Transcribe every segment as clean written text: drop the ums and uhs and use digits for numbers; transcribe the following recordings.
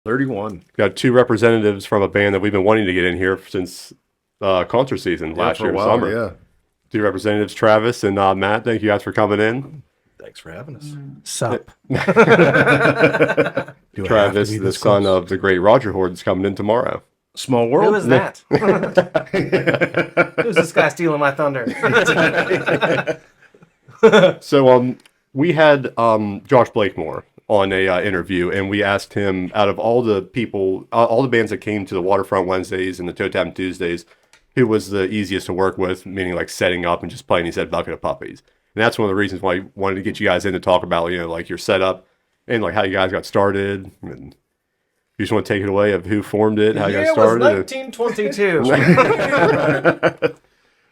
31. Got 2 representatives from a band that we've been wanting to get in here since concert season last for year a while, summer. yeah. 2 representatives, Travis and Matt. Thank you guys for coming in. Thanks for having us. Sup. Travis, the son of the great Roger Hoard, is coming in tomorrow. Small world. Who is that? Who's this guy stealing my thunder? So we had Josh Blakemore on a interview, and we asked him, out of all the people, all the bands that came to the Waterfront Wednesdays and the Toe Tap Tuesdays, who was the easiest to work with, meaning like setting up and just playing. He said Bucket of Puppies. And that's one of the reasons why I wanted to get you guys in to talk about, like your setup and like how you guys got started. And you just want to take it away of who formed it, how you guys started. It was 1922.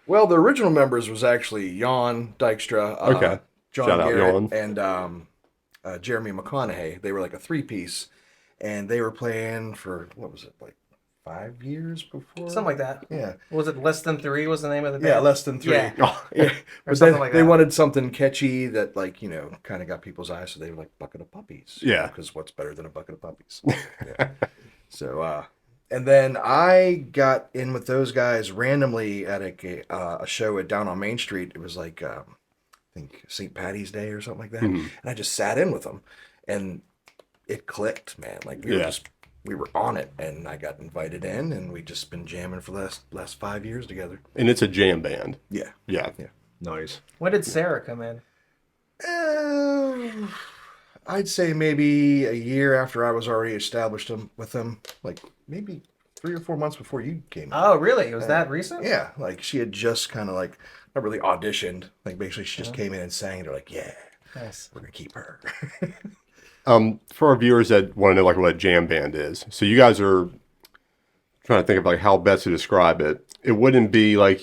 Well, the original members was actually Jan Dykstra, Okay. John Shout out, Garrett, Jan. and Jeremy McConaughey. They were like a 3-piece, and they were playing for, what was it, like 5 years before? Something like that. Yeah. Was it Less Than 3 was the name of the band? Yeah, Less Than 3. Yeah. Yeah. Or But something like they that. wanted something catchy that, like, kind of got people's eyes, so they were like Bucket of Puppies. Yeah. Because what's better than a bucket of puppies? Yeah. So, and then I got in with those guys randomly at a show down on Main Street. It was like, I think St. Patty's Day or something like that. And I just sat in with them, and it clicked, man. Like, we were on it, and I got invited in, and we just been jamming for the last 5 years together. And it's a jam band. Yeah. Yeah. Nice. When did Sarah come in? I'd say maybe a year after I was already established with them, like maybe 3 or 4 months before you came in. Oh, really? Was that recent? Yeah, like she had just kind of like, not really auditioned, like basically she just came in and sang. They're like, yeah, Nice. we're gonna keep her. For our viewers that want to know like what a jam band is, so you guys are trying to think of like how best to describe it. It wouldn't be like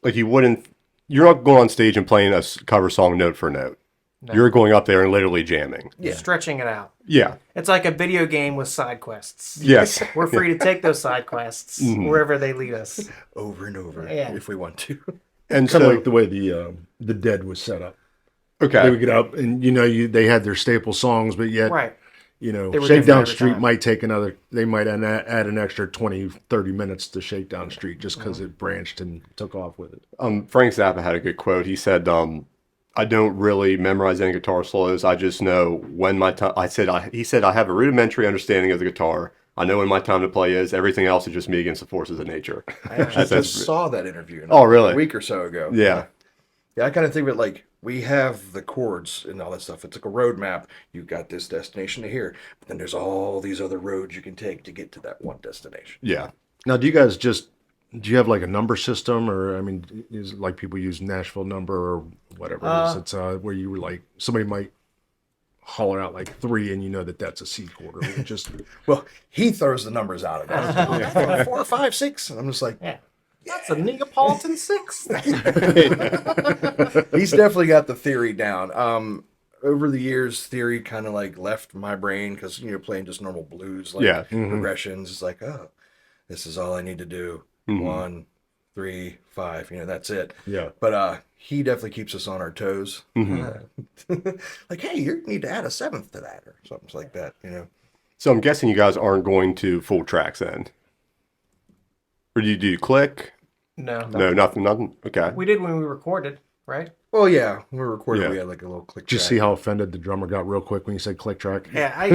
you're not going on stage and playing a cover song note for note. No. You're going up there and literally jamming. Yeah. Stretching it out. Yeah. It's like a video game with side quests. Yes. We're free to take those side quests wherever they lead us. Over and over, Yeah. if we want to. And Kind so of like the way the Dead was set up. They would okay. get up and they had their staple songs, but yet Right. They were different Shakedown every Street time. might take they might add an extra 20, 30 minutes to Shakedown Street just because it branched and took off with it. Frank Zappa had a good quote. He said, I don't really memorize any guitar solos. I just know when my time. He said, I have a rudimentary understanding of the guitar. I know when my time to play is. Everything else is just me against the forces of nature. I actually just saw that interview really? a week or so ago. Yeah. Yeah, I kind of think of it like we have the chords and all that stuff. It's like a road map. You've got this destination to here, but then there's all these other roads you can take to get to that one destination. Yeah. Now, do you have like a number system, or is it like people use Nashville number or whatever it is? It's where you were like somebody might holler out like 3, and you know that's a C chord. Or just Well, he throws the numbers out of it. 4, 5, 6, and I'm just like, Yeah. That's a Neapolitan 6. he's definitely got the theory down. Over the years, theory kind of like left my brain because playing just normal blues, like progressions. It's like, oh, this is all I need to do. 1, 3, 5. That's it. Yeah. But he definitely keeps us on our toes. Like, hey, you need to add a 7th to that or something like that. So I'm guessing you guys aren't going to full tracks then. Or do you click? No. No, nothing. Okay. We did when we recorded, right? Well, yeah, when we were recording, Yeah. we had like a little click. just track. see how offended the drummer got real quick when you said click track. Yeah, I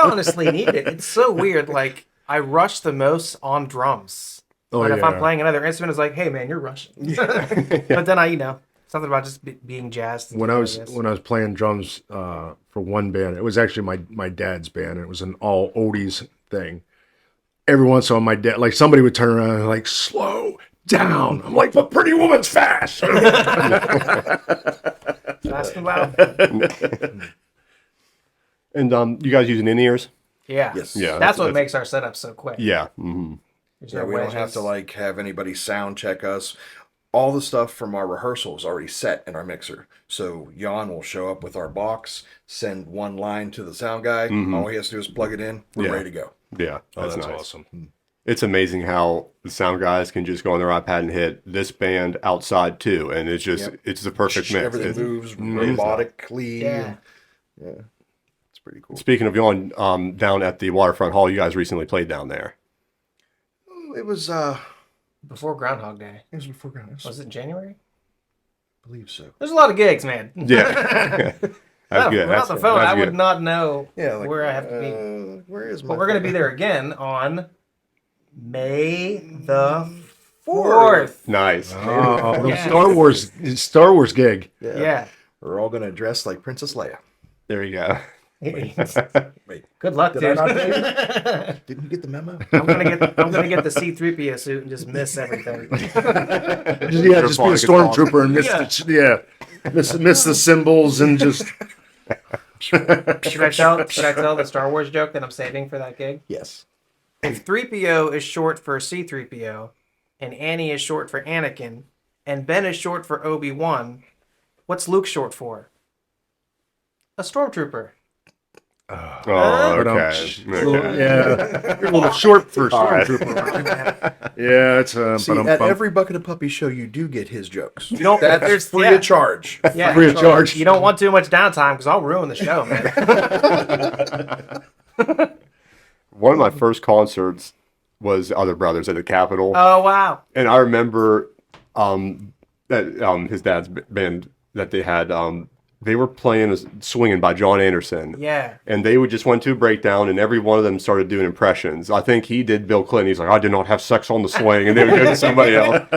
honestly need it. It's so weird. Like, I rush the most on drums. But if I'm playing another instrument, it's like, hey, man, you're rushing. But then something about just being jazzed. When I was playing drums for one band, it was actually my dad's band. It was an all oldies thing. Every once in a while, my dad, like somebody would turn around and like, slow down. I'm like, but Pretty Woman's fast. Fast and loud. And you guys using in-ears? Yeah. Yes. Yeah. That's what makes our setup so quick. Yeah. Mm-hmm. There's Yeah, no we don't wedges. have to like have anybody sound check us. All the stuff from our rehearsal is already set in our mixer. So Jan will show up with our box, send one line to the sound guy. All he has to do is plug it in. We're ready to go. Yeah. That's nice. awesome. It's amazing how the sound guys can just go on their iPad and hit this band outside too, and it's just it's the perfect mix. Everything It's moves robotically. Yeah. It's pretty cool. Speaking of going down at the Waterfront Hall, you guys recently played down there. It was Before Groundhog Day. it was before Groundhog. Was it January? I believe so. There's a lot of gigs, man. Yeah. That's good. Without the phone, that's I would good. not know Yeah, like, where I have to be. Where is my? But we're going to be there again on May the 4th. Nice. Oh, Yeah. Star Wars gig. Yeah. We're all gonna dress like Princess Leia. There you go. Wait, Good luck, Did I dude. not didn't you get the memo? I'm gonna get the C-3PO suit and just miss everything. Just be a stormtrooper and miss the symbols and just. Should I tell the Star Wars joke that I'm saving for that gig? Yes. If 3PO is short for C-3PO, and Annie is short for Anakin, and Ben is short for Obi-Wan, what's Luke short for? A stormtrooper. Oh, okay. Yeah, you're a little short for right. stormtrooper. Yeah, it's See, at every Bucket of Puppies show, you do get his jokes. You don't. That's free of charge. Yeah, free of charge. You don't want too much downtime because I'll ruin the show, man. One of my first concerts was Other Brothers at the Capitol. Oh wow. And I remember that his dad's band that they had, they were playing Swinging by John Anderson. Yeah. And they would just went to a breakdown, and every one of them started doing impressions. I think he did Bill Clinton. He's like, I did not have sex on the swing. And they would go to somebody else.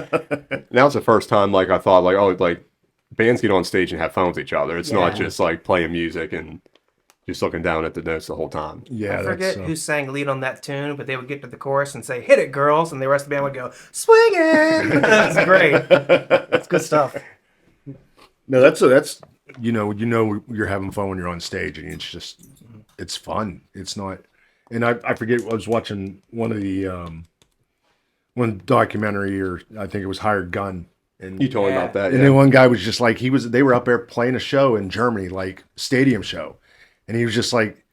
Now it's the first time, like, I thought, like, oh, like, bands get on stage and have fun with each other. It's not just, like, playing music and just looking down at the notes the whole time. Yeah, I forget who sang lead on that tune, but they would get to the chorus and say, "Hit it, girls," and the rest of the band would go, "Swinging." That's great. That's good stuff. No, that's you're having fun when you're on stage, and it's fun. It's not, and I forget. I was watching one of the one documentary, or I think it was Hired Gun, and You told me about that. and then one guy was just like they were up there playing a show in Germany, like stadium show, and he was just like,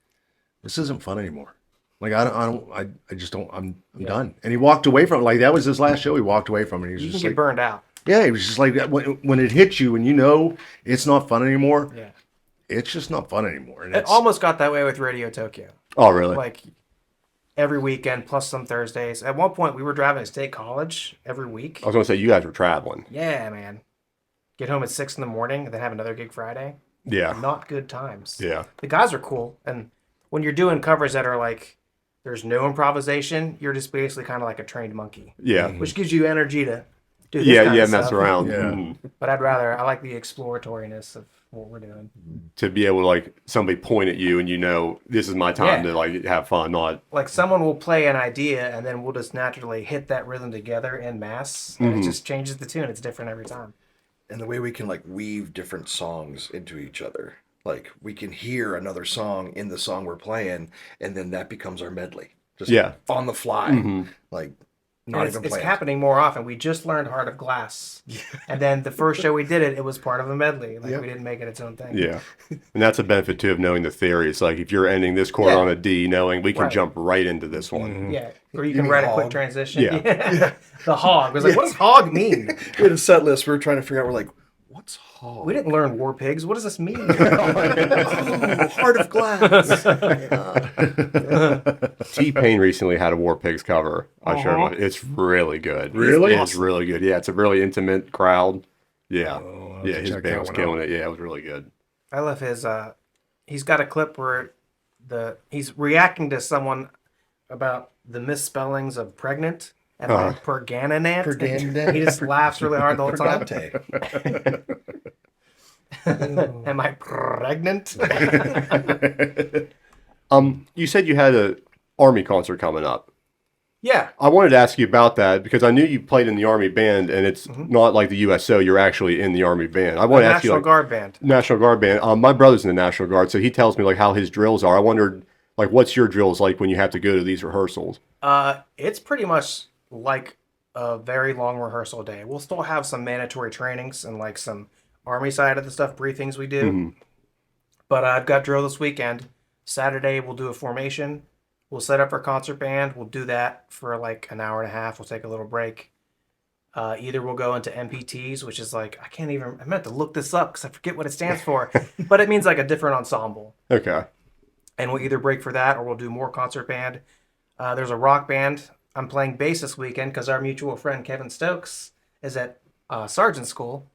"This isn't fun anymore." Like I just don't. I'm done. And he walked away from it. Like that was his last show. He walked away from it. He was You can just get like, burned out. yeah, he was just like when it hits you and you know it's not fun anymore. Yeah. It's just not fun anymore. And It it's, almost got that way with Radio Tokyo. Oh, really? Like every weekend plus some Thursdays. At one point, we were driving to State College every week. I was going to say, you guys were traveling. Yeah, man. Get home at 6 in the morning and then have another gig Friday. Yeah. Not good times. Yeah. The guys are cool. And when you're doing covers that are like, there's no improvisation, you're just basically kind of like a trained monkey. Yeah. Which gives you energy to do this Yeah, kind of mess stuff. around. Yeah. Mhm. But I like the exploratoriness of what we're doing. To be able to, like, somebody point at you and you know, this is my time Yeah. to, like, have fun, not... Like someone will play an idea and then we'll just naturally hit that rhythm together en masse. And it just changes the tune. It's different every time. And the way we can like weave different songs into each other. Like we can hear another song in the song we're playing, and then that becomes our medley. Just Yeah. on the fly. Like not And even it's planned. happening more often. We just learned Heart of Glass. And then the first show we did it was part of a medley. Like we didn't make it its own thing. Yeah. And that's a benefit, too, of knowing the theory. It's like, if you're ending this chord Yeah. on a D, knowing we can Right. jump right into this one. Yeah. Or you You can mean write a quick hog? transition. Yeah. The hog. I was like, what does hog mean? We had a set list. We were trying to figure out. We're like, what's hog? We didn't learn War Pigs. What does this mean? Oh, Heart of Glass. T-Pain recently had a War Pigs cover. I showed Uh-huh. him. It's really good. Really? It's really good. Yeah, it's a really intimate crowd. Yeah. I'll have Yeah, to his check band that was one killing out. it. Yeah, it was really good. I love his he's got a clip where he's reacting to someone about the misspellings of pregnant and like pergananant. Pergananant. He just laughs really hard the whole time. Pregante. Am I pregnant? You said you had a Army concert coming up. Yeah. I wanted to ask you about that because I knew you played in the Army band, and it's not like the USO. You're actually in the Army band. I want to ask you, National like, Guard band. National Guard band. My brother's in the National Guard, so he tells me like how his drills are. I wondered, like, what's your drills like when you have to go to these rehearsals? It's pretty much like a very long rehearsal day. We'll still have some mandatory trainings and like some Army side of the stuff briefings we do. But I've got drill this weekend. Saturday we'll do a formation. We'll set up our concert band. We'll do that for like an hour and a half. We'll take a little break. Either we'll go into MPTs, which is like, I meant to look this up because I forget what it stands for. But it means like a different ensemble. Okay. and we'll either break for that or we'll do more concert band. There's a rock band. I'm playing bass this weekend because our mutual friend Kevin Stokes is at sergeant school.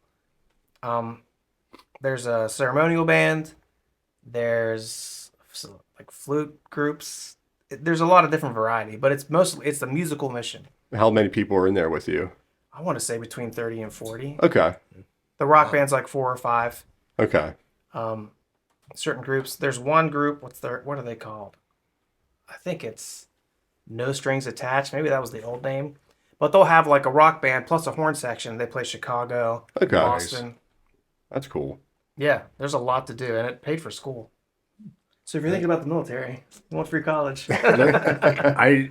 There's a ceremonial band. There's like flute groups. There's a lot of different variety, but it's the musical mission. How many people are in there with you? I want to say between 30 and 40. Okay. The rock band's like 4 or 5. Okay. Certain groups. There's one group. What are they called? I think it's No Strings Attached. Maybe that was the old name. But they'll have like a rock band plus a horn section. They play Chicago, Okay. Boston. That's cool. Yeah, there's a lot to do, and it paid for school. So if you're thinking about the military, you want free college. I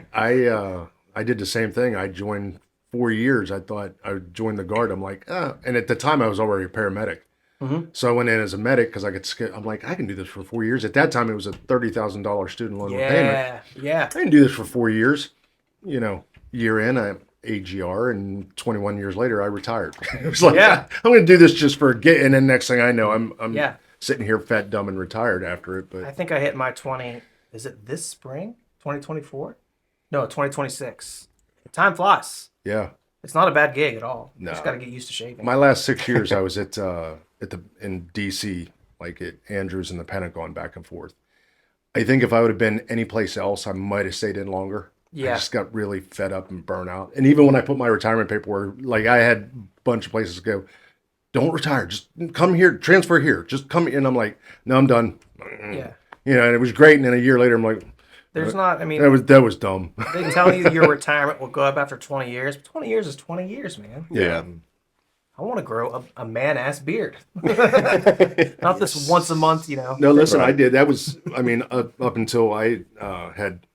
did the same thing. I joined 4 years. I thought I would join the Guard. I'm like, and at the time I was already a paramedic. Mm-hmm. So I went in as a medic because I could skip. I'm like, I can do this for 4 years. At that time, it was a $30,000 student loan repayment. Yeah. I can do this for 4 years. Year in, I AGR, and 21 years later, I retired. It was like, I'm going to do this just for a get. And then next thing I know, I'm sitting here fat, dumb, and retired after it. But I think I hit my 20. Is it this spring? 2024? No, 2026. Time flies. yeah. It's not a bad gig at all. No. Just got to get used to shaving. My last 6 years, I was in DC, like at Andrews and the Pentagon, back and forth. I think if I would have been any place else, I might have stayed in longer. Yeah. I just got really fed up and burnt out. And even when I put my retirement paperwork, like I had a bunch of places to go, don't retire, just come here, transfer here, just come. And I'm like, no, I'm done. Yeah. And it was great. And then a year later, I'm like, There's not, I mean, that was dumb. they tell you your retirement will go up after 20 years. But 20 years is 20 years, man. Yeah. I want to grow a man-ass beard. Not this once a month, No, listen, I did. That was, up until I had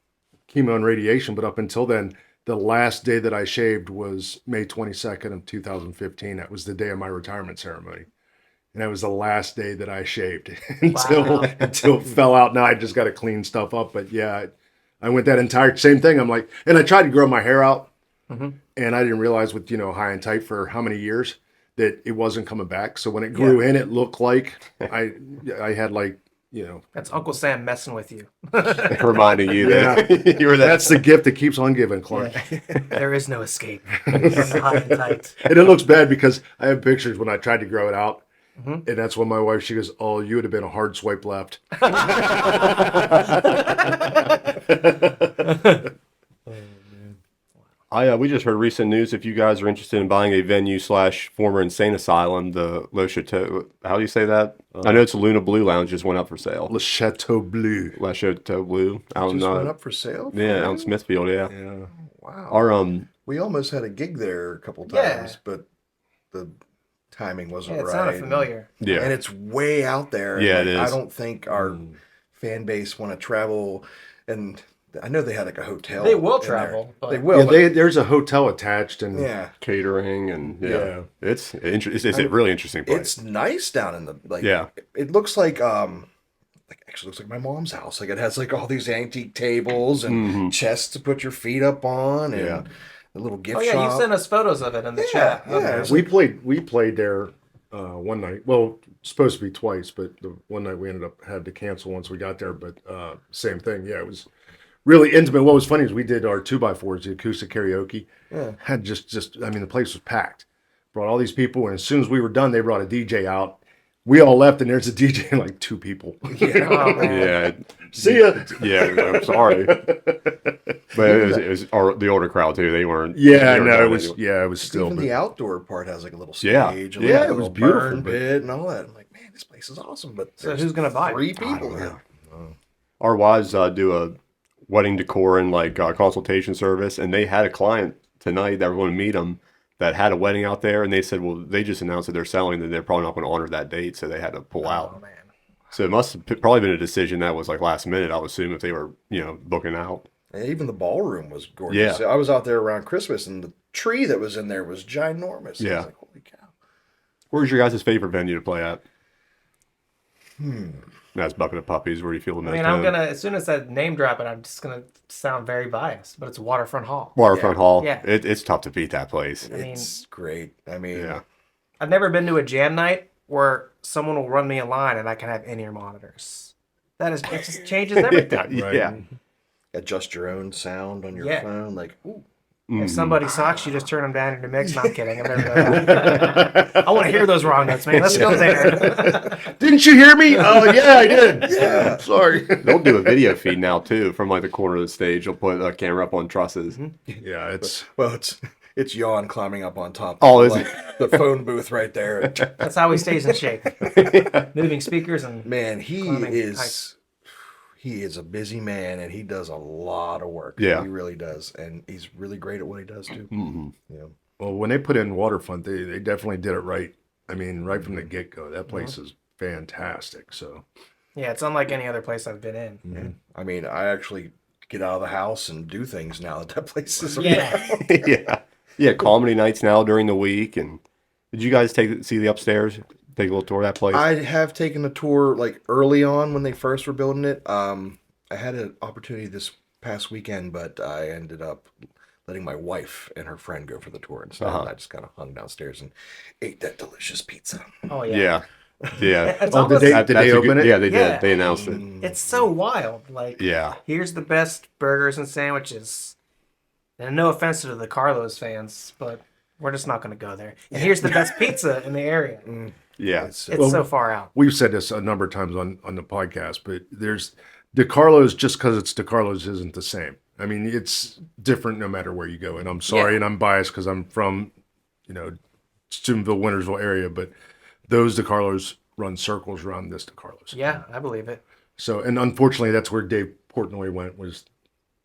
chemo and radiation, but up until then, the last day that I shaved was May 22nd of 2015. That was the day of my retirement ceremony. And that was the last day that I shaved until it fell out. Now I just got to clean stuff up. But yeah, I went that entire same thing. I'm like, and I tried to grow my hair out, and I didn't realize with high and tight for how many years that it wasn't coming back. So when it grew in, it looked like I had like That's Uncle Sam messing with you. Reminding you that you were that. That's the gift that keeps on giving, Clark. There is no escape from the high and tight. And it looks bad because I have pictures when I tried to grow it out. And that's when my wife, she goes, oh, you would have been a hard swipe left. We just heard recent news. If you guys are interested in buying a venue / former insane asylum, the Le Chateau, how do you say that? I know it's Luna Blue Lounge just went up for sale. Le Chateau Bleu. Le Chateau Bleu. Out Just in, went up for sale? out in Smithfield, yeah. Wow. Our We almost had a gig there a couple Yeah. times, but the timing wasn't Yeah, it right. sounded familiar. yeah. And it's way out there. Yeah, and, it I is. don't think our fan base want to travel. And I know they had like a hotel. They will in there. travel, but- They will. Yeah, but- there's a hotel attached. And yeah. Catering and Yeah. it's a really interesting place. It's nice down in the Yeah. It looks like actually looks like my mom's house. Like it has like all these antique tables and chests to put your feet up on and a little gift Oh, yeah, shop. you sent us photos of it in the Yeah, chat. yeah. we played there one night. Well, supposed to be twice, but the one night we ended up had to cancel once we got there. But same thing. Yeah, it was really intimate. What was funny is we did our 2x4s, the acoustic karaoke. Yeah. Had just the place was packed. Brought all these people, and as soon as we were done, they brought a DJ out. We all left, and there's a DJ and like 2 people. Oh, man. Yeah. See ya. Yeah, I'm sorry. But it was the older crowd too. They weren't. Yeah, they were no, doing it was. Yeah, it was still. Even but- the outdoor part has like a little stage. Yeah. and, Yeah, like, it a was little beautiful, burn but- pit and all that. I'm like, man, this place is awesome. But So there's who's gonna buy it? 3 people. know. Our wives do a wedding decor and like consultation service, and they had a client tonight that were going to meet them that had a wedding out there, and they said, well, they just announced that they're selling, that they're probably not going to honor that date, so they had to pull out. Oh, man. So it must have probably been a decision that was like last minute, I would assume, if they were booking out. And even the ballroom was gorgeous. Yeah. I was out there around Christmas, and the tree that was in there was ginormous. I Yeah. was like, holy cow. Where's your guys' favorite venue to play at? That's Bucket of Puppies. Where do you feel the most? I mean, I'm gonna, as soon as I name drop it, I'm just gonna sound very biased, but it's Waterfront Hall. Waterfront Hall. Yeah. It's tough to beat that place. I mean, It's great. I mean, Yeah. I've never been to a jam night where someone will run me a line and I can have in-ear monitors. It just changes everything. Yeah. Right. Yeah. Adjust your own sound on your Yeah. phone. Like, ooh. Mm-hmm. If somebody sucks, you just turn them down in the mix. No, I'm kidding. I've never done that. I want to hear those wrong notes, man. Let's go there. Didn't you hear me? Oh, yeah, I did. Yeah. Sorry. They'll do a video feed now too from like the corner of the stage. They'll put a camera up on trusses. Yeah, it's Well, it's Yawn climbing up on top. Oh, of, is like, the phone booth right there. That's how he stays in shape. Moving speakers and Man, Climbing he is a busy man, and he does a lot of work. Yeah. He really does, and he's really great at what he does too. Mm-hmm. Yeah. well, when they put in Waterfront, they definitely did it right. I mean, right from the get go, that place is fantastic. So yeah, it's unlike any other place I've been in. Yeah. I mean, I actually get out of the house and do things now that place is around. Yeah. Yeah. Yeah. Comedy nights now during the week. And did you guys see the upstairs? Take a little tour of that place? I have taken a tour like early on when they first were building it. I had an opportunity this past weekend, but I ended up letting my wife and her friend go for the tour instead. And I just kind of hung downstairs and ate that delicious pizza. Oh yeah. Yeah. Yeah. It's Oh, did almost, they- That- did that's they a open it? Yeah, they Yeah. did. They announced it. it's so wild. Like, Yeah. here's the best burgers and sandwiches. And no offense to the Carlos fans, but we're just not going to go there. And here's the best pizza in the area. Yeah. It's so far out. we've said this a number of times on the podcast, but there's DeCarlo's just because it's DeCarlo's isn't the same. I mean, it's different no matter where you go. And I'm sorry, Yeah. and I'm biased because I'm from, Steubenville, Wintersville area, but those DeCarlo's run circles around this DeCarlo's. Yeah, I believe it. So, and unfortunately, that's where Dave Portnoy went, was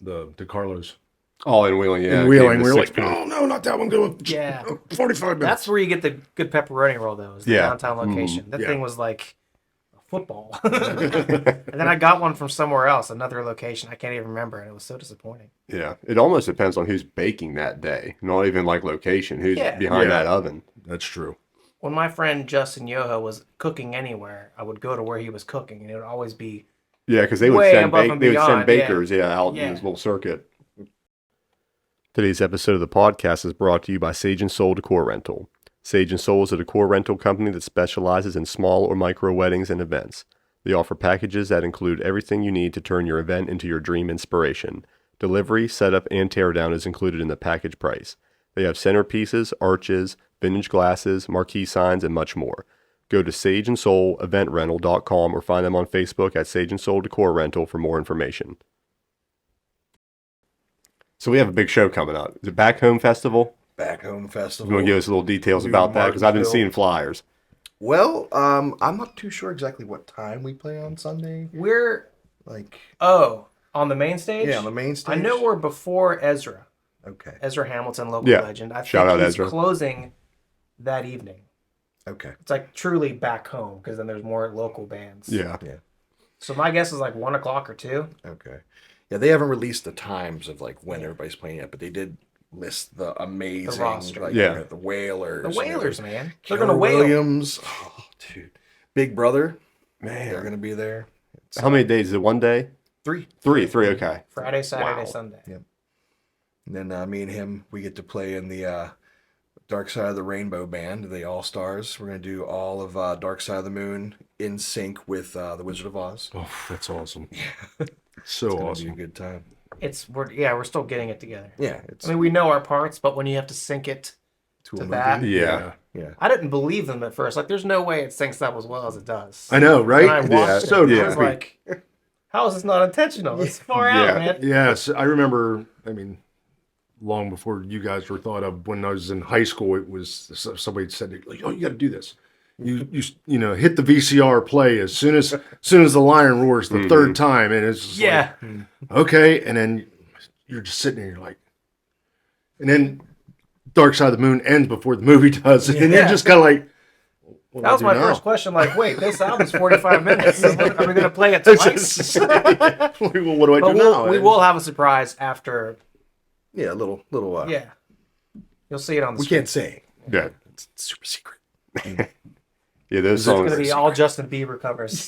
the DeCarlo's. Oh, in Wheeling, yeah. In Wheeling, Came to we were like, 6 p.m. no, not that one. Go Yeah. 45 minutes. That's where you get the good pepperoni roll, though, is the Yeah. downtown location. That Yeah. thing was like a football. And then I got one from somewhere else, another location. I can't even remember, and it was so disappointing. Yeah. It almost depends on who's baking that day. Not even like location. Who's Yeah. behind Yeah. that oven. That's true. When my friend Justin Yoho was cooking anywhere, I would go to where he was cooking, and it would always be Yeah, because they would Way send above and they would send beyond, yeah. bakers, out Yeah. in this little circuit. Today's episode of the podcast is brought to you by Sage and Soul Decor Rental. Sage and Soul is a decor rental company that specializes in small or micro weddings and events. They offer packages that include everything you need to turn your event into your dream inspiration. Delivery, setup, and teardown is included in the package price. They have centerpieces, arches, vintage glasses, marquee signs, and much more. Go to sageandsouleventrental.com or find them on Facebook at Sage and Soul Decor Rental for more information. So we have a big show coming up. Is it Back Home Festival? Back Home Festival. You want to give us a little details New about that? Because I've been Martinsville. seeing flyers. Well, I'm not too sure exactly what time we play on Sunday. we're Like, on the main stage. yeah, on the main stage. I know we're before Ezra Okay. Hamilton, local Yeah. legend. I Shout think out he's Ezra. closing that evening. Okay. It's like truly back home because then there's more local bands. Yeah. So my guess is like 1 o'clock or 2. Okay. Yeah, they haven't released the times of like when everybody's playing yet, but they did list the amazing, roster. like Yeah. the Whalers. The Whalers, man. They're Keller gonna wail. Williams. Oh, dude. Big Brother. Man. They're gonna be there. It's, How many days? Is it one day? 3. Three, okay. Friday, Saturday, Wow. Sunday. Yeah. And then me and him, we get to play in the Dark Side of the Rainbow band, the All Stars. We're gonna do all of Dark Side of the Moon in sync with the Wizard of Oz. Oh, that's awesome. So It's gonna awesome. be a good time. We're still getting it together. Yeah, it's I mean, we know our parts, but when you have to sync it to a to movie. that, Yeah. Yeah. I didn't believe them at first. Like, there's no way it syncs up as well as it does. I know, right? When I watched it, So I was trippy. like, how is this not intentional? It's far out, Yeah. man. Yes, I remember. I mean, long before you guys were thought of. When I was in high school, it was somebody said, like, "Oh, you got to do this. You hit the VCR play as soon as the lion roars the third time, and it's just Yeah. like, okay." And then you're just sitting there, you're like, and then Dark Side of the Moon ends before the movie does, and you're Yeah. just kind of like, what That was do I my do first now? question. Like, wait, this album's 45 minutes. So are we going to play it twice? Well, what do I But do now? we will have a surprise after. Yeah, a little. Yeah. You'll see it on the We screen. can't say. Yeah. It's super secret. Yeah, those It's songs. going to be all Justin Bieber covers.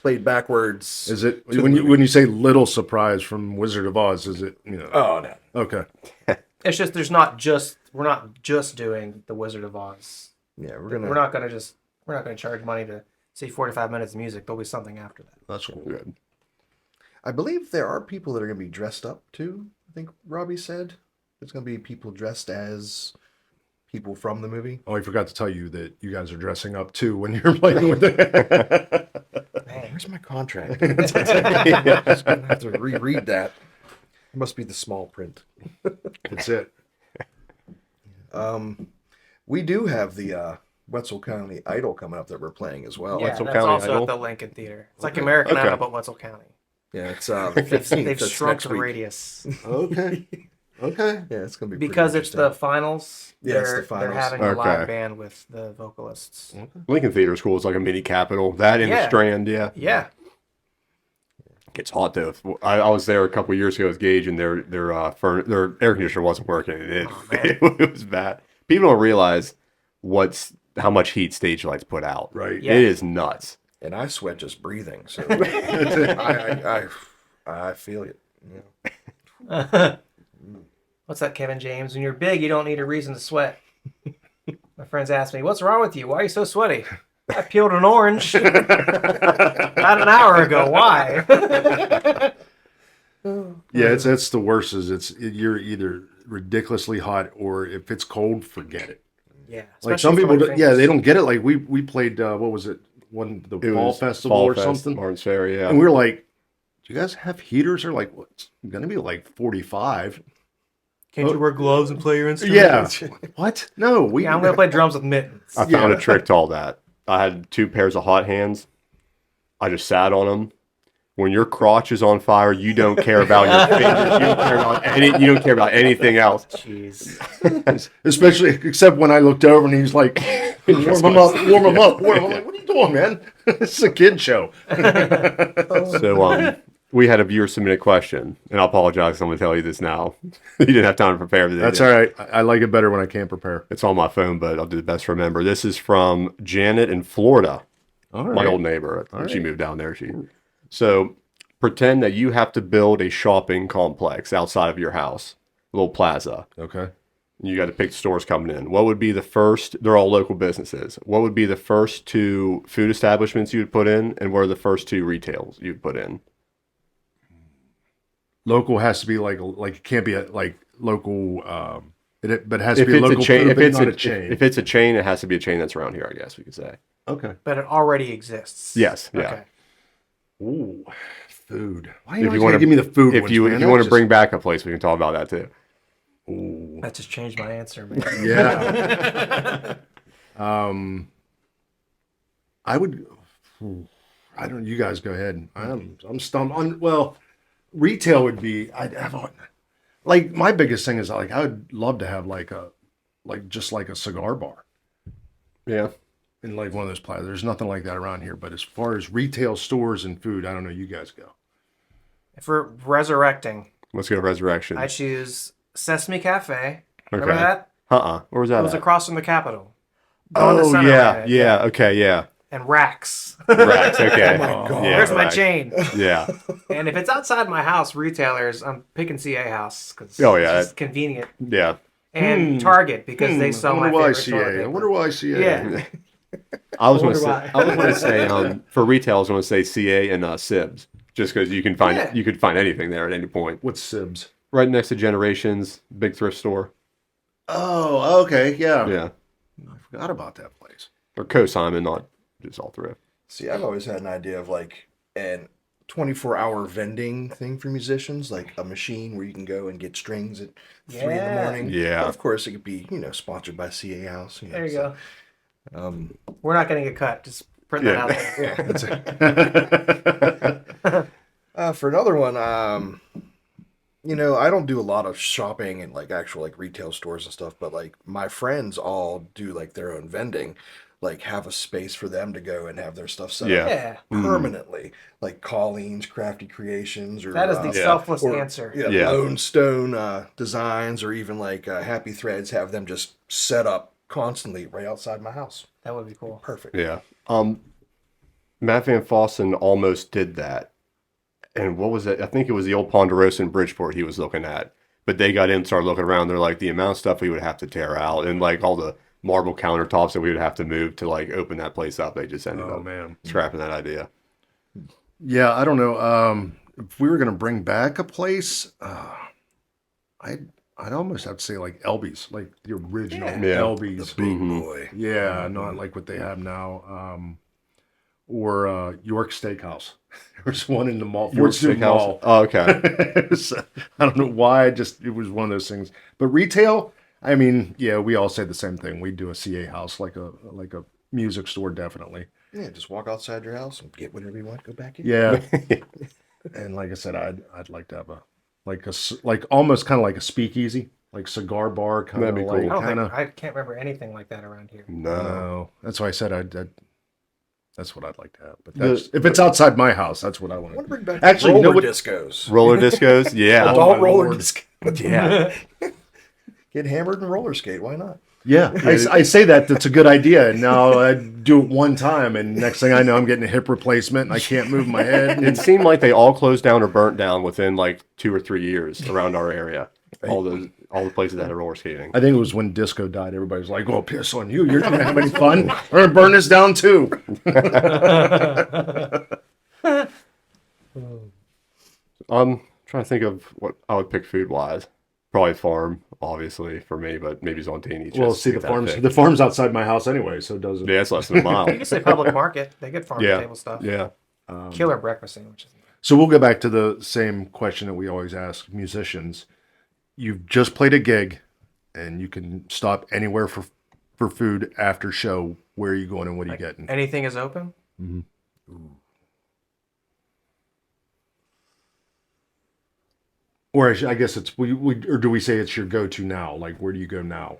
Played backwards. Is it when you say little surprise from Wizard of Oz? Is it Oh no. okay? It's just we're not just doing the Wizard of Oz. Yeah, We're not going to charge money to see 45 minutes of music. There'll be something after that. That's cool. Good. I believe there are people that are going to be dressed up too. I think Robbie said there's going to be people dressed as people from the movie. Oh, I forgot to tell you that you guys are dressing up too when you're playing with it. Man, where's my contract? I'm just going to have to reread that. It must be the small print. That's it. We do have the Wetzel County Idol coming up that we're playing as well. Yeah, Wetzel that's County also Idol? at the Lincoln Theater. It's like American Okay. Idol, but Wetzel County. Yeah, it's the 15th. They've That's shrunk next the week. radius. Okay. Okay. Yeah, it's going to be Because pretty it's the finals. Yeah, it's the They're finals. having a Okay. live band with the vocalists. Lincoln Theater School is like a mini Capitol. That in the Yeah. Strand, yeah. Yeah. It's hot though. I was there a couple years ago with Gage, and their air conditioner wasn't working. It, man. it was bad. People don't realize how much heat stage lights put out. Right. Yeah. It is nuts. And I sweat just breathing, so I feel it. Yeah. What's that, Kevin James? When you're big, you don't need a reason to sweat. My friends ask me, "What's wrong with you? Why are you so sweaty?" I peeled an orange about an hour ago. Why? Yeah, that's the worst. You're either ridiculously hot or if it's cold, forget it. Yeah. Like some especially people, for my yeah, fingers. they don't get it. Like we played what was it? The It fall was festival Fall or Fest, something. Martin's Ferry, yeah. And we were like, "Do you guys have heaters?" Or like, "What's going to be like 45?" Can't you wear gloves and play your instrument? Yeah. What? No, we. Yeah, I'm gonna play drums with mittens. I found Yeah. a trick to all that. I had 2 pairs of hot hands. I just sat on them. When your crotch is on fire, you don't care about your fingers. You don't care about anything else. Jeez. Especially except when I looked over and he's like, "Warm him up, warm him up." I'm like, "What are you doing, man? This is a kid show." So we had a viewer submit a question, and I apologize. I'm going to tell you this now. You didn't have time to prepare for this. That's all right. I like it better when I can't prepare. It's on my phone, but I'll do the best to remember. This is from Janet in Florida, All my right. old neighbor. She right. moved down there. So pretend that you have to build a shopping complex outside of your house, a little plaza. Okay. You got to pick the stores coming in. What would be the first? They're all local businesses. What would be the first 2 food establishments you would put in, and what are the first 2 retails you'd put in? Local has to be like it can't be like local. But it has to If be a it's local a chain, food, if but it's not a a chain. if it's a chain, it has to be a chain that's around here. I guess we could say. Okay. But it already exists. Yes. Yeah. Okay. Ooh, food. Why If you you want to give me the food? If ones, you man? if you That want to just- bring back a place, we can talk about that too. Ooh. That just changed my answer, man. Yeah. I would. I don't. You guys go ahead. I'm stumped on. Well, retail would be. I'd have like my biggest thing is like I would love to have like just like a cigar bar Yeah. in like one of those plazas. There's nothing like that around here. But as far as retail stores and food, I don't know. You guys go. If we're resurrecting, Let's go to Resurrection. I choose Sesame Cafe. Remember Okay. that? Where was that? It was at? across from the Capitol. On the Oh center yeah, line. yeah. Okay, yeah. And Racks. Racks. Okay. God. Yeah, There's my Racks. chain. Yeah. And if it's outside my house, retailers, I'm picking CA House because Oh, yeah. it's just convenient. Yeah. And Target because they sell I my wonder why favorite toilet CA. I paper. wonder why CA. Yeah. I was going to wonder say. why. I was going to say. For retail, I was going to say CA and Sibs, just because you can find Yeah. you could find anything there at any point. What's Sibs? Right next to Generations, big thrift store. Oh, okay, yeah. Yeah. I forgot about that place. Or Co-Simon, not just all thrift. See, I've always had an idea of like an 24-hour vending thing for musicians, like a machine where you can go and get strings at 3 in the Yeah. morning. Yeah. But of course, it could be, sponsored by CA House. There you so, go. We're not going to get cut. Just print that out there. Yeah. That's it. For another one, I don't do a lot of shopping and like actual like retail stores and stuff, but like my friends all do like their own vending, like have a space for them to go and have their stuff set Yeah. up Yeah. permanently, like Colleen's Crafty Creations or That is the Yeah. selfless or, answer. Yeah. Lone Stone Designs or even like Happy Threads have them just set up constantly right outside my house. That would be cool. Perfect. Yeah. Matt Van Fossen almost did that. And what was it? I think it was the old Ponderosa in Bridgeport he was looking at. But they got in, started looking around. They're like, the amount of stuff we would have to tear out and like all the marble countertops that we would have to move to like open that place up. They just ended Oh up man. scrapping that idea. Yeah, I don't know. If we were gonna bring back a place, I'd almost have to say like Elby's, like the original Yeah. Elby's. Big Mhm. boy. Yeah, not like what they have now. Or York Steakhouse. There's one in the mall. York Fort Sioux Steakhouse? Mall. Oh, okay. So, I don't know why. It was one of those things. But retail, I mean, yeah, we all say the same thing. We do a CA house, like a music store, definitely. Yeah, just walk outside your house and get whatever you want. Go back in. Yeah. And like I said, I'd like to have like almost kind of like a speakeasy, like cigar bar kind of That'd be like cool. I don't kind think of. I can't remember anything like that around here. No. No, that's why I said that's what I'd like to have. But if it's outside my house, that's what I want I want to to bring back Actually, you roller know what- discos. Roller discos? Yeah. Oh, Adult my roller Lord. disco. Yeah. Get hammered and roller skate. Why not? Yeah, I say that's a good idea. And now I do it one time, and next thing I know, I'm getting a hip replacement, and I can't move my head. It seemed like they all closed down or burnt down within like 2 or 3 years around our area. All the places that had roller skating. I think it was when disco died. Everybody was like, "Oh, piss on you! You're not gonna have any fun. We're gonna burn this down too." Trying to think of what I would pick food wise. Probably farm, obviously for me, but maybe Zontini. Well, see, the farm's outside my house anyway, so it doesn't. Yeah, it's less than a mile. You can say public market. They get farm to Yeah, table stuff. yeah. Killer breakfast sandwiches. So we'll go back to the same question that we always ask musicians. You've just played a gig, and you can stop anywhere for food after show. Where are you going, and what are you getting? Anything is open. Or I guess it's or do we say it's your go-to now? Like, where do you go now?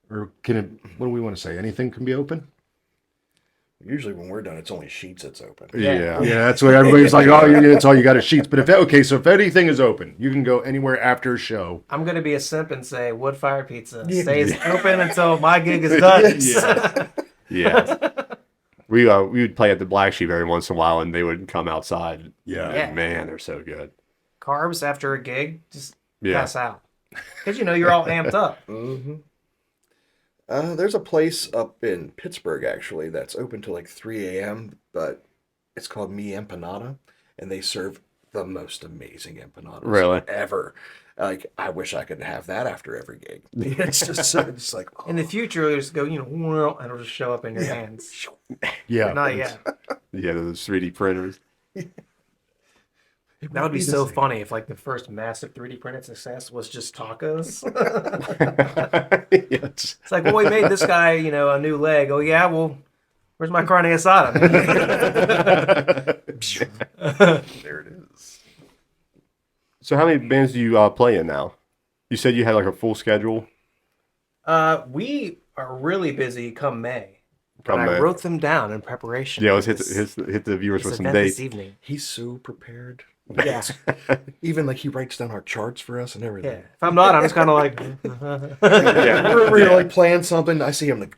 Or can it? What do we want to say? Anything can be open. Usually when we're done, it's only sheets that's open. Yeah. Yeah, that's what everybody's like. Oh, it's all you got is sheets. But so if anything is open, you can go anywhere after a show. I'm gonna be a simp and say wood fire pizza stays open until my gig is done. Yeah. We would play at the Black Sheep every once in a while, and they would come outside. Yeah. Yeah. Man, they're so good. Carbs after a gig, just Yeah. pass out because you're all amped up. There's a place up in Pittsburgh actually that's open till like 3 a.m. But it's called Mi Empanada, and they serve the most amazing empanadas Really? ever. Like I wish I could have that after every gig. It's just it's like In the future, you'll just go, and it'll just show up in your hands. Yeah. But not yet. Yeah, those 3D printers. That would be so funny if like the first massive 3D printed success was just tacos. Yes. It's like, well, we made this guy, a new leg. Oh yeah, well, where's my carne asada? there it is. So how many bands do you play in now? You said you had like a full schedule. We are really busy come May. Come And I May. wrote them down in preparation. Yeah, for let's hit this- hit the viewers this with some event this dates. evening. He's so prepared. Yeah, Even like he writes down our charts for us and everything. yeah. If I'm not, I'm just kind of like, Yeah. We're like playing something. I see him like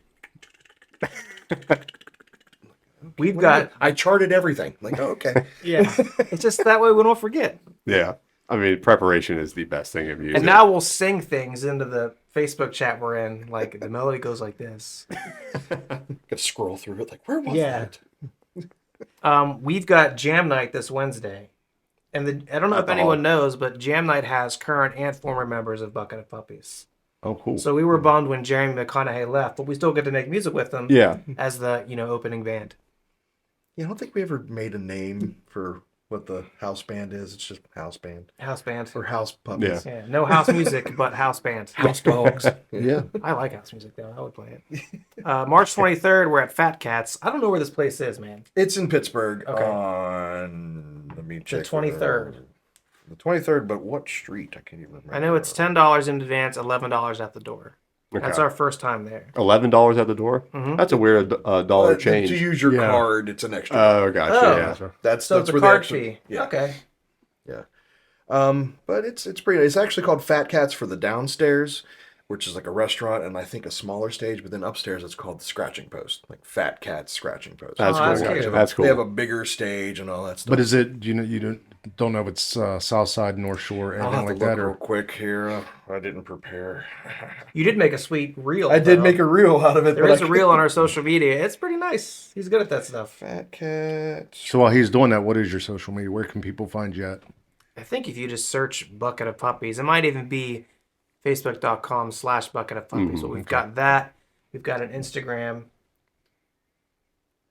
we've got. I charted everything. Like okay. Yeah, it's just that way we don't forget. Yeah. I mean, preparation is the best thing in music. And now we'll sing things into the Facebook chat we're in. Like the melody goes like this. Gotta scroll through it. Like where was Yeah. that? We've got Jam Night this Wednesday. And I don't know At if the anyone hall. knows, but Jam Night has current and former members of Bucket of Puppies. Oh, cool. So we were bummed when Jeremy McConaughey left, but we still get to make music with them Yeah. as the, opening band. Yeah, I don't think we ever made a name for what the house band is. It's just house band House band. or house puppies. Yeah, no house music, but house band. House dogs. yeah. I like house music, though. I would play it. March 23rd, we're at Fat Cats. I don't know where this place is, man. It's in Pittsburgh Okay. on let me check. 23rd. The 23rd, but what street? I can't even remember. I know it's $10 in advance, $11 at the door. Okay. That's our first time there. $11 at the door. Mhm. That's a weird dollar change. To use your Yeah. card, it's an extra. Oh, gotcha. Oh. Yeah. that's So it's a where card the extra, fee. Yeah. Okay. But it's pretty. It's actually called Fat Cats for the downstairs, which is like a restaurant and I think a smaller stage. But then upstairs, it's called the Scratching Post, like Fat Cats Scratching Post. That's Oh, that's cool. cute. That's cool. They have a bigger stage and all that stuff. But is it? You don't know if it's South Side, North Shore, I'll anything have to like look that, real or quick here. I didn't prepare. You did make a sweet reel. I did though. make a reel out of it. There but is I a reel on our social media. It's pretty nice. He's good at that stuff. Fat cat. so while he's doing that, what is your social media? Where can people find you at? I think if you just search Bucket of Puppies, it might even be facebook.com/Bucket of Puppies. But we've got that. We've got an Instagram.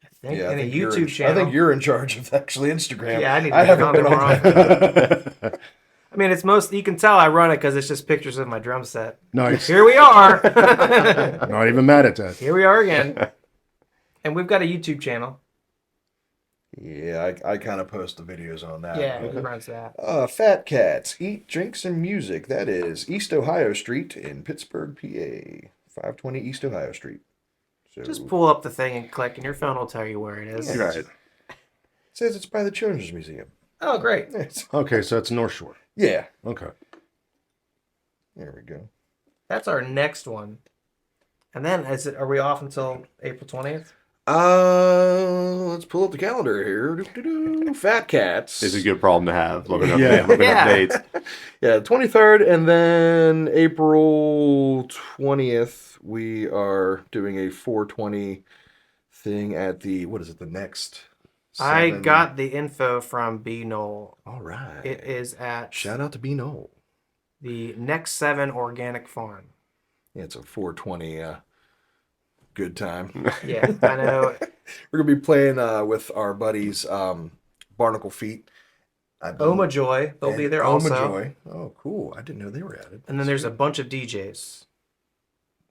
I think, and a YouTube channel. I think you're in charge of actually Instagram. Yeah, I need to I get haven't on been there on more that. often. I mean, it's most, you can tell I run it because it's just pictures of my drum set. Nice. Here we are. Not even mad at that. Here we are again. And we've got a YouTube channel. Yeah, I kind of post the videos on that. Yeah, he runs that. Fat Cats, Eat, Drinks, and Music. That is East Ohio Street in Pittsburgh, PA. 520 East Ohio Street. So, Just pull up the thing and click, and your phone will tell you where it is. Yeah. Right. It says it's by the Children's Museum. Oh, great. Okay, so that's North Shore. Yeah. Okay. There we go. That's our next one. And then, are we off until April 20th? Let's pull up the calendar here. Doo-doo-doo. Fat Cats. It's a good problem to have. Looking up, Yeah. looking Yeah. up dates. Yeah, 23rd, and then April 20th, we are doing a 420 thing at the, what is it, the next? I 7? got the info from B. Knoll. All right. It is at Shout out to B. Knoll. the Next 7 Organic Farm. Yeah, it's a 420 good time. Yeah, I know. We're going to be playing with our buddies Barnacle Feet. Oma Joy, they'll be there also. Joy. Oh, cool. I didn't know they were added. And then there's a bunch of DJs.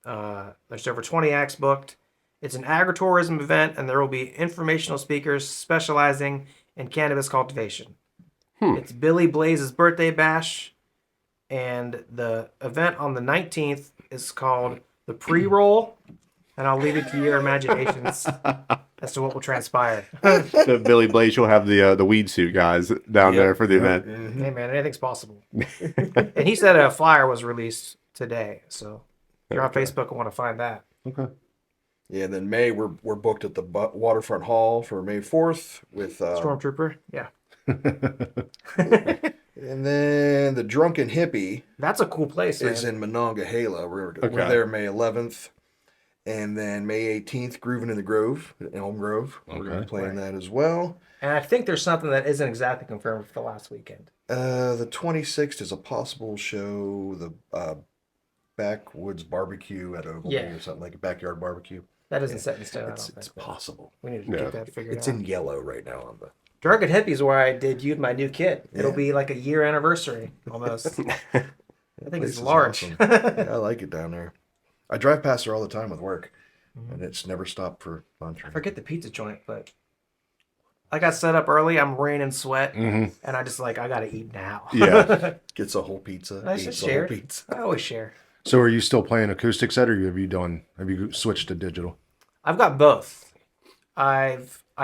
There's over 20 acts booked. It's an agritourism event, and there will be informational speakers specializing in cannabis cultivation. It's Billy Blaze's birthday bash, and the event on the 19th is called the Pre-Roll, and I'll leave it to your imaginations as to what will transpire. So Billy Blaze will have the weed suit guys down there for the event. Hey, man, anything's possible. And he said a flyer was released today, so if you're on Facebook and want to find that. Okay. Yeah, and then May, we're booked at the Waterfront Hall for May 4th with... Stormtrooper, yeah. And then the Drunken Hippie That's a cool place, man. is in Monongahela. We're Okay. there May 11th. And then May 18th, Groovin' in the Grove, at Elm Grove. We're going to be playing that as well. And I think there's something that isn't exactly confirmed for the last weekend. The 26th is a possible show, the Backwoods Barbecue at Ogilvy or something, like a backyard barbecue. That isn't set in stone, I don't It's think. possible. We need to get that figured It's out. in yellow right now on the... Drunken Hippies where I debuted my new kit. It'll be like a year anniversary, almost. I think place it's is large. awesome. Yeah, I like it down there. I drive past there all the time with work, and it's never stopped for lunch. I forget the pizza joint, but I got set up early. I'm raining sweat, and I just I gotta eat now. Yeah. Gets a whole pizza. I eats just a whole share. pizza. I always share. So are you still playing acoustic set, or have you switched to digital? I've got both. I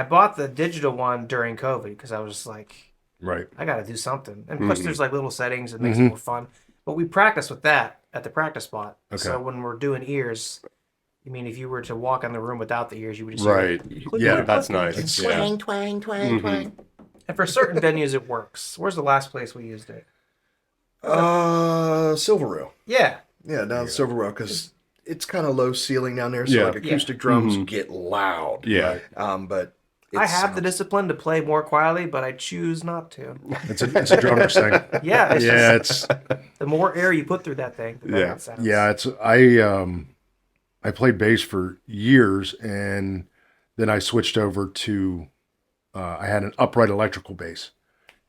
bought the digital one during COVID because I was just like, Right. I got to do something. And plus, there's like little settings that makes it more fun. But we practice with that at the practice spot. Okay. So when we're doing ears, I mean, if you were to walk in the room without the ears, you would just Right. Yeah. That's nice. Yeah. Twang, twang, twang, twang. And for certain venues, it works. Where's the last place we used it? Silver Row. Yeah. Yeah, down Silver Row, because it's kind of low ceiling down there, so Yeah. like acoustic drums get loud. Yeah. But I have the discipline to play more quietly, but I choose not to. It's a drummer's thing. Yeah. It's Yeah, just, it's the more air you put through that thing, the better Yeah. it sounds. yeah, it's I played bass for years, and then I switched over to I had an upright electrical bass,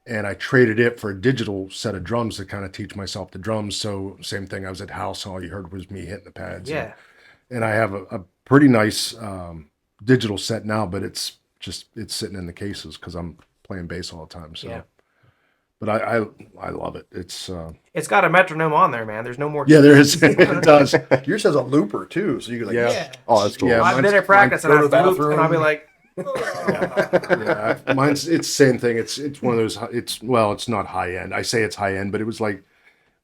and I traded it for a digital set of drums to kind of teach myself the drums. So same thing, I was at house, all you heard was me hitting the pads. Yeah. And I have a pretty nice digital set now, but it's sitting in the cases because I'm playing bass all the time. So, Yeah. but I love it. It's It's got a metronome on there, man. There's no more. yeah, there is. It does. Yours has a looper too, so you can like Yeah. Oh, that's cool. Yeah. I've been mine's- at practice and go to I've the looped and I'll be bathroom. like, Yeah, mine's it's the same thing. It's one of those. It's not high end. I say it's high end, but it was like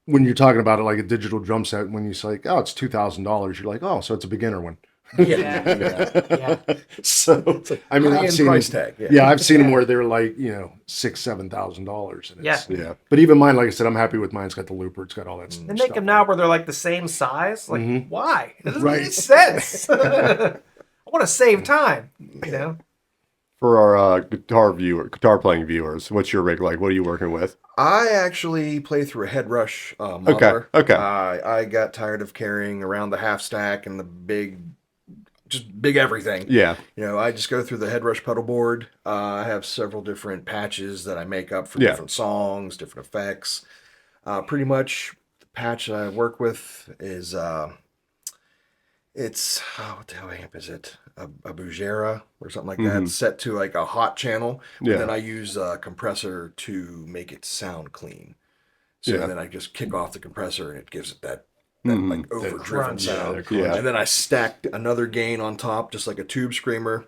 when you're talking about it like a digital drum set. When you say like, oh, it's $2,000, you're like, oh, so it's a beginner one. Yeah. So I mean, I've high-end seen price them, tag. yeah, I've seen them where they're like, $6,000-7,000. And it's, Yeah. But even mine, like I said, I'm happy with mine. It's got the looper. It's got all that stuff. They make them now where they're like the same size. Like, why? It doesn't make any Right. sense. I want to save time, For our guitar playing viewers, what's your rig like? What are you working with? I actually play through a head rush modeler. Okay. I got tired of carrying around the half stack and the just big everything. Yeah. I just go through the head rush pedal board. I have several different patches that I make up for Yeah. different songs, different effects. Pretty much the patch I work with is it's what the hell amp is it? A Bugera or something like that, set to like a hot channel. Yeah. And then I use a compressor to make it sound clean. So Yeah. then I just kick off the compressor and it gives it that like overdriven crunch. sound. Yeah. And then I stacked another gain on top, just like a tube screamer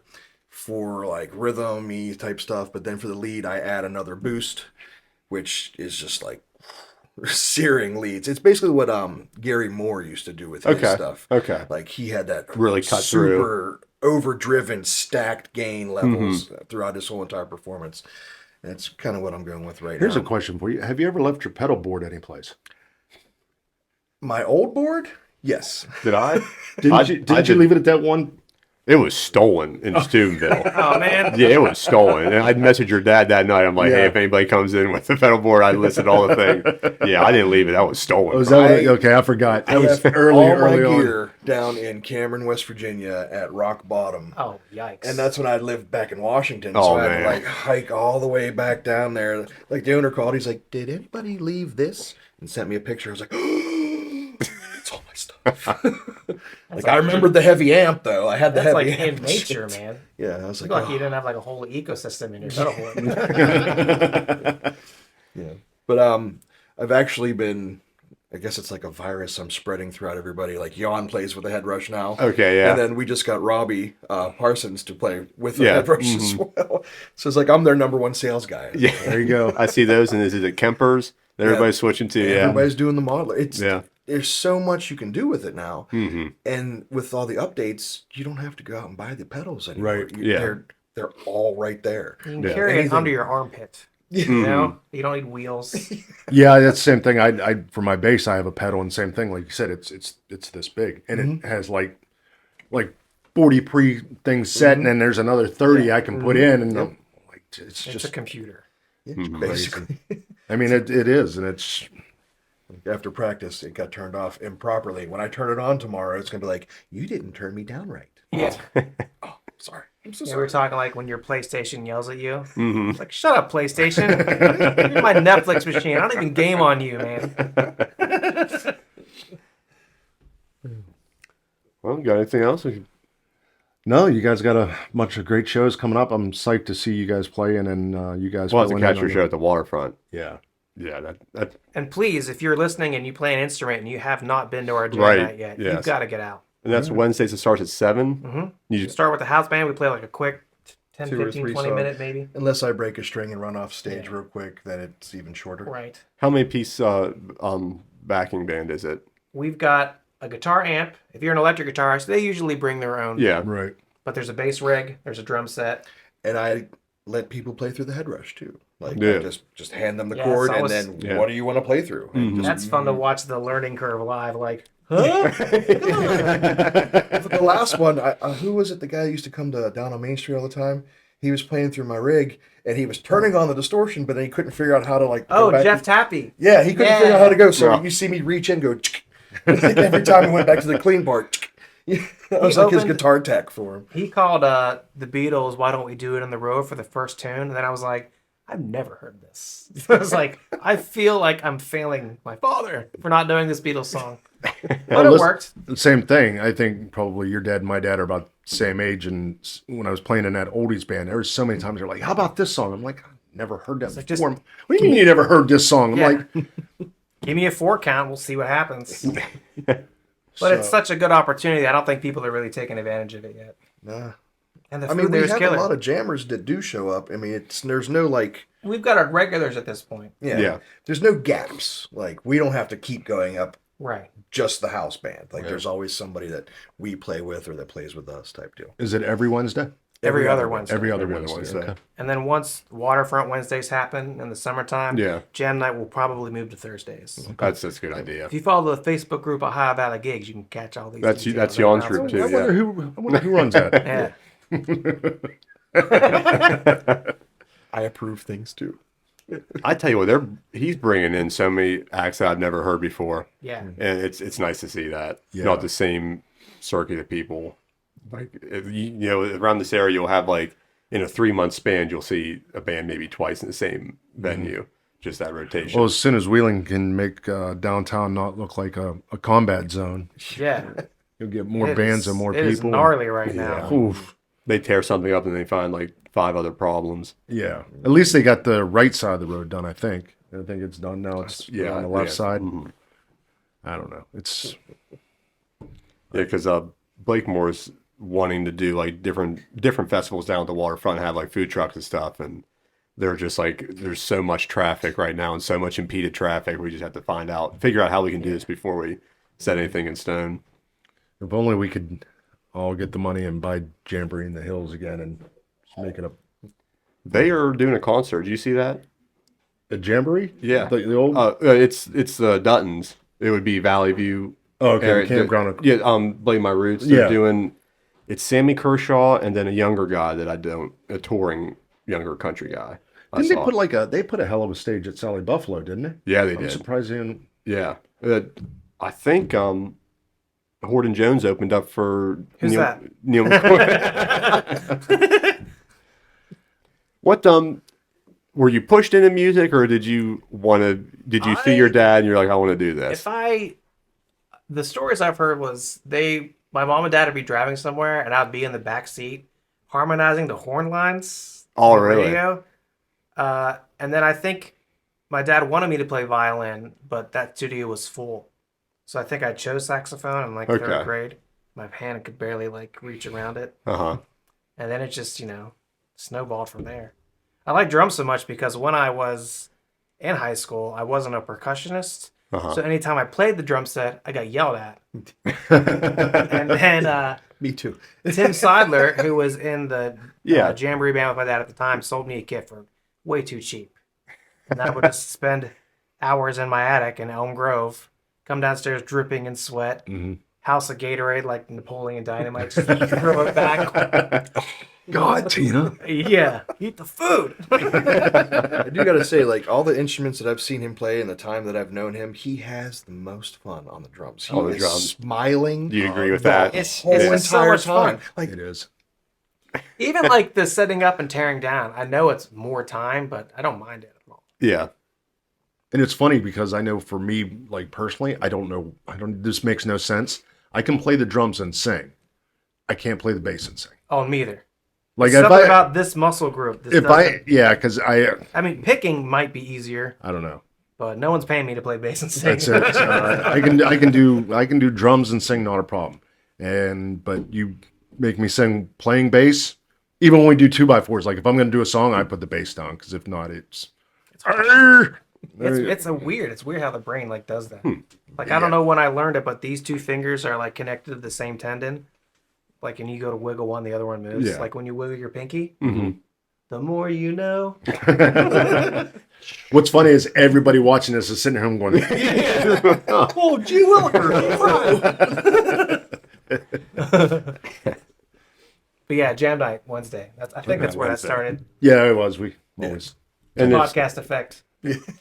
for like rhythm-y type stuff. But then for the lead, I add another boost, which is just like searing leads. It's basically what Gary Moore used to do with his stuff. Okay. Like he had that Really cut super overdriven stacked gain levels throughout his whole entire performance. And that's kind of what I'm going with right Here's now. a question for you. Have you ever left your pedal board anyplace? My old board? Yes. Did I? Didn't you leave it at that one? It was stolen in Steubenville. Oh, man. Yeah, it was stolen. And I'd message your dad that night. I'm like, hey, if anybody comes in with the pedal board, I listed all the things. Yeah, I didn't leave it. That was stolen. Oh, is that okay, I forgot. That was Left early all my on. gear down in Cameron, West Virginia at rock bottom. Oh, yikes. And that's when I lived back in Washington. Oh, So I had man. to like hike all the way back down there. Like the owner called, he's like, did anybody leave this? And sent me a picture. I was like, it's all my stuff. Like I remembered the heavy amp though. I had the That's heavy like amp. in nature, man. Yeah, I was like, You're lucky you didn't have like a whole ecosystem in your pedal board. yeah. But I've actually been, I guess it's like a virus I'm spreading throughout everybody. Like Jan plays with the head rush now. Okay, yeah. And then we just got Robbie Parsons to play with the Yeah. head rush as well. So it's like I'm their number one sales guy. Yeah. There you go. I see those, and is it Kempers that everybody's switching to? Yeah. Everybody's doing the modeler. It's Yeah. There's so much you can do with it now, and with all the updates, you don't have to go out and buy the pedals anymore. Right. Yeah. They're all right there. You can carry it Anything. under your armpit. You know? You don't need wheels. Yeah, that's the same thing. I for my bass, I have a pedal, and same thing. Like you said, it's this big, and it has like 40 pre things set, and then there's another 30 I can put in, and I'm like it's It's just a computer. Yeah, basically. I mean, it is, and it's After practice, it got turned off improperly. When I turn it on tomorrow, it's gonna be like, you didn't turn me down right. Yeah. Oh, sorry. I'm so Yeah, sorry. we're talking like when your PlayStation yells at you. It's like, shut up, PlayStation. You're my Netflix machine. I don't even game on you, man. Well, got anything else? no. You guys got a bunch of great shows coming up. I'm psyched to see you guys playing, and you guys. Well, it's a filling in catch your on show at the Waterfront. Yeah. Yeah, that And please, if you're listening and you play an instrument and you have not been to our jam Right, night yet, yes. you've got to get out. and that's Wednesdays. It starts at 7. You just Start with the house band. We play like a quick 10, 2 or 15, 3 20 songs. minute maybe. Unless I break a string and run off stage real quick, then it's even shorter. Right. how many piece backing band is it? We've got a guitar amp. If you're an electric guitarist, they usually bring their own. Yeah, Right. But there's a bass rig. There's a drum set. And I let people play through the head rush too. Like Yeah. I just hand them the Yeah, chord it's alwast- and then Yeah. what do you want to play through? And just- That's fun to watch the learning curve live. Like, huh? For the last one, who was it? The guy who used to come to down on Main Street all the time. He was playing through my rig and he was turning on the distortion, but then he couldn't figure out how to like. go Oh, back Jeff to- Tappy. Yeah, he couldn't Yeah. figure out how to go. So Yeah. you see me reach in, go every time he went back to the clean part. I was He like his opened- guitar tech for him. He called the Beatles, "Why Don't We Do It on the Road" for the first tune, and then I was like, I've never heard this. I was like, I feel like I'm failing my father for not knowing this Beatles song, but it listen- worked. Same thing. I think probably your dad and my dad are about the same age. And when I was playing in that oldies band, there was so many times they're like, "How about this song?" I'm like, "I never heard that like, before." What do you mean you never heard this song? I'm Yeah. like, Give me a 4 count, we'll see what happens. But it's such a good opportunity. I don't think people are really taking advantage of it yet. Nah. And the I food mean, we there is have killer. a lot of jammers that do show up. I mean, there's no like, We've got our regulars at this point. yeah, Yeah. there's no gaps. Like we don't have to keep going up Right. just the house band. Like there's always somebody that we play with or that plays with us type deal. Is it every Wednesday? Every other Wednesday. Every other Every other Wednesday. Wednesday. Okay. And then once Waterfront Wednesdays happen in the summertime, Yeah. Jam Night will probably move to Thursdays. That's a good idea. If you follow the Facebook group Ohio Valley Gigs, you can catch all these. That's details Jan's and group, announcements. too. I wonder who runs that. Yeah. I approve things too. I tell you what, he's bringing in so many acts that I've never heard before, Yeah. and it's nice to see that. Yeah. Not the same circuit of people. Like you know, around this area, you'll have like in a 3-month span, you'll see a band maybe twice in the same venue. Just that rotation. Well, as soon as Wheeling can make downtown not look like a combat zone, Yeah. you'll get more It bands is- and more it is people. gnarly right now. Oof. They tear something up and they find like 5 other problems. Yeah. At least they got the right side of the road done, I think. I think it's done now. It's on the left side. Mhm. I don't know. It's Yeah, because Blakemore's wanting to do like different festivals down at the waterfront, have like food trucks and stuff, and they're just like there's so much traffic right now and so much impeded traffic. We just have to figure out how we can do this before we set anything in stone. if only we could all get the money and buy Jamboree in the Hills again and just make it They are doing a concert. Did you see that? a Jamboree? Yeah. The old It's Duttons. It would be Valley View. okay, area. campground. Yeah, Blame My Roots. They're Yeah. doing. It's Sammy Kershaw and then a younger guy that a touring younger country guy. Didn't they put they put a hell of a stage at Sally Buffalo, didn't they? Yeah, they I'm did. surprised they didn't. Yeah, I think Hoard and Jones opened up for Who's that? Neil McCoy. What were you pushed into music, or did you see your dad and you're like, I want to do this? The stories I've heard was my mom and dad would be driving somewhere and I'd be in the back seat harmonizing the horn lines Oh, on the really? radio. And then I think my dad wanted me to play violin, but that studio was full. So I think I chose saxophone in like Okay. 3rd grade. My hand could barely like reach around it. Uh-huh. And then it just, snowballed from there. I like drums so much because when I was in high school, I wasn't a percussionist. Uh-huh. So anytime I played the drum set, I got yelled at. And then Me too. Tim Seidler, who was in the Yeah. Jamboree band with my dad at the time, sold me a kit for way too cheap. And I would just spend hours in my attic in Elm Grove, come downstairs dripping in sweat, house of Gatorade like Napoleon Dynamite, just throw it back. God, Tina. Yeah, eat the food. I do gotta say, like all the instruments that I've seen him play in the time that I've known him, he has the most fun on the drums. He On the is drums. smiling. Do you agree with the that? It's whole so entire much fun. time. Like It is. Even like the setting up and tearing down. I know it's more time, but I don't mind it at all. Yeah. And it's funny because I know for me, like personally, this makes no sense. I can play the drums and sing. I can't play the bass and sing. Oh, me either. Like Something about this muscle group. This doesn't- because I mean, picking might be easier, I don't know. but no one's paying me to play bass and sing. That's it. I can do drums and sing, not a problem. But you make me sing playing bass, even when we do 2x4s. Like if I'm going to do a song, I put the bass down because if not, it's It's weird how the brain like does that. Like I don't know when I learned it, but these two fingers are like connected to the same tendon. Like, and you go to wiggle one, the other one moves. Yeah. Like when you wiggle your pinky, Mhm. the more you know. What's funny is everybody watching this is sitting at home going, Oh, gee Willikers. But yeah, Jam Night Wednesday. I think that's where Wednesday. that started. yeah, it was. We always. And if, Podcast effect.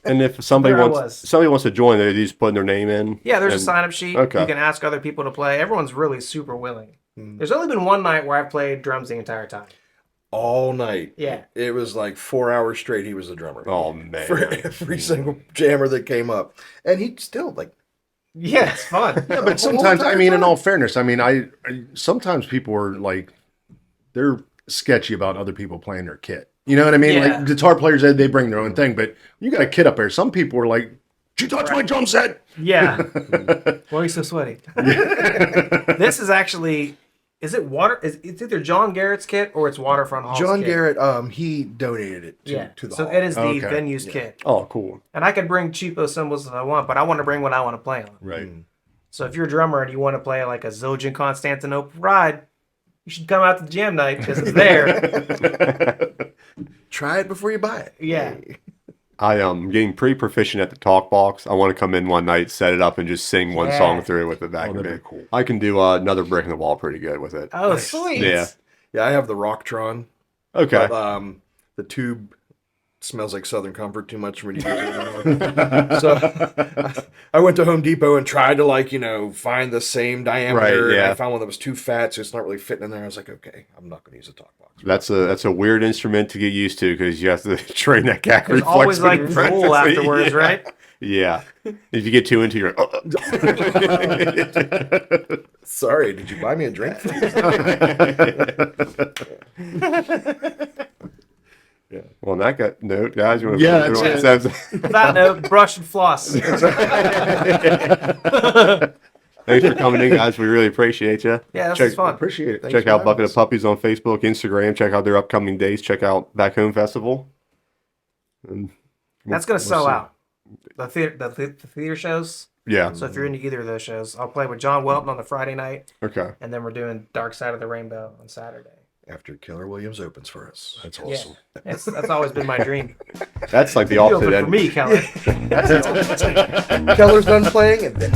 and if somebody There I wants was. to join, they just put their name in. Yeah, there's a and- sign up sheet. Okay. You can ask other people to play. Everyone's really super willing. There's only been one night where I've played drums the entire time. all night. Yeah. It was like 4 hours straight. He was the drummer Oh man. for every single jammer that came up, and he still like. Yeah, it's fun. Yeah, but sometimes, I mean, in all fairness, I mean, I sometimes people are like, they're sketchy about other people playing their kit. You know what I mean? Yeah. Like guitar players, they bring their own thing, but you got a kid up there. Some people are like, "Did you touch my drum set?" Yeah. Why are you so sweaty? This is actually, Is it it's either John Garrett's kit or it's Waterfront Hall's John kit. Garrett, he donated it to the so hall. it is the Okay. venue's kit. Oh, cool. And I could bring cheapo cymbals if I want, but I want to bring what I want to play on. Right. So if you're a drummer and you want to play like a Zildjian Constantinople ride, you should come out to the jam night because it's there. Try it before you buy it. Yeah. I am getting pretty proficient at the talk box. I want to come in one night, set it up, and just sing one Yeah. song through with it back. Oh, that'd in be cool. I can do another brick in the wall pretty good with it. Oh, sweet. Yeah. Yeah, I have the Rocktron. Okay. But, the tube smells like Southern Comfort too much for me to use it anymore. So I went to Home Depot and tried to find the same diameter. Right, yeah. And I found one that was too fat, so it's not really fitting in there. I was like, okay, I'm not going to use a talk box. That's a weird instrument to get used to because you have to train that gag There's reflex. always when like you practice drool it. afterwards, Yeah. right? Yeah. If you get too into your Sorry, did you buy me a drink? Well, on that note, guys, you want Yeah, to that's On that note, brush and floss. Thanks for coming in, guys. We really appreciate you. Yeah, this Check- is fun. Appreciate it. Thanks Check for out having Bucket us. of Puppies on Facebook, Instagram. Check out their upcoming dates. Check out Back Home Festival. And That's going to sell see. out. The theater shows. Yeah. So if you're into either of those shows, I'll play with John Welton on the Friday night, Okay. and then we're doing Dark Side of the Rainbow on Saturday. After Keller Williams opens for us. That's Yeah, awesome. that's always been my dream. That's like the You opposite open end. for me, Keller. Keller's done playing, and then